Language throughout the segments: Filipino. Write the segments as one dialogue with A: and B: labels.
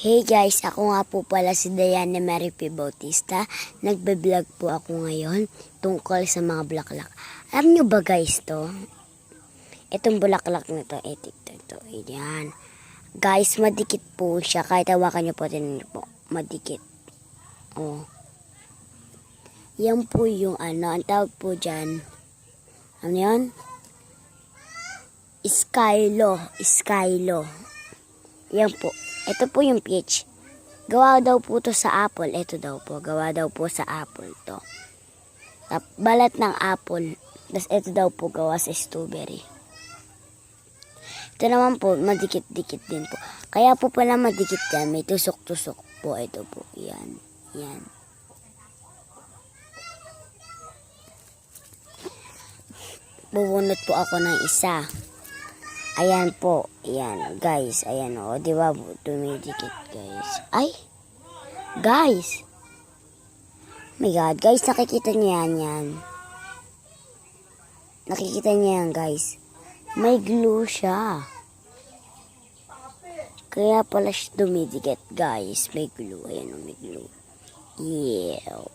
A: Hey guys, ako nga po pala si Diana Mary P. Bautista. Nagbe-vlog po ako ngayon tungkol sa mga bulaklak. Alam nyo ba guys to? Itong bulaklak na to, ito. Yan. Guys, madikit po siya. Kahit hawakan nyo po, tinan nyo po. Madikit. Oh. Yan po yung ang tawag po dyan. Ano yan? Skylo. Yan po. Ito po yung peach. Gawa daw po to sa apple. Ito daw po. Gawa daw po sa apple to. Balat ng apple. Tapos ito daw po gawa sa strawberry. Ito naman po, madikit-dikit din po. Kaya po pala madikit yan. May tusok-tusok po. Ito po. Yan. Bubunot po ako ng isa. Ayan po. Ayan, guys. Ayan o. Di ba? Dumidikit, guys. Ay! Guys! Oh my God. Guys, nakikita niyo yan. Nakikita niyo yan, guys. May glue siya. Kaya pala siya dumidikit, guys. May glue. Ayan o, may glue. Yeah.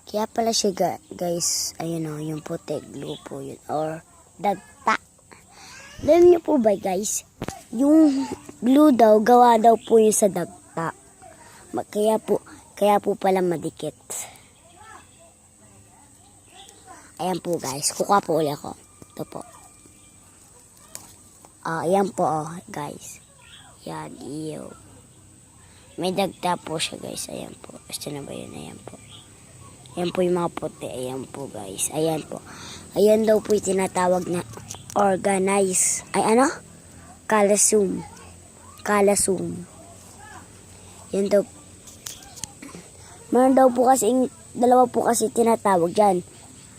A: Kaya pala siya, guys, ayun o, yung puti, glue po yun, or dagta. Alam niyo po ba, guys, yung glue daw, gawa daw po yun sa dagta. Kaya po pala madikit. Ayan po, guys, kukuha po ulit ako. Ito po. Ayan po, guys. Yan, iyo. May dagta po siya, guys, ayan po. Gusto na ba yun? Ayan po. Ayan po yung mga puti. Ayan po guys. Ayan po. Ayan daw po yung tinatawag na organize. Ay ano? Kalasum. Yan daw. Meron daw po kasi, dalawa po kasi tinatawag dyan.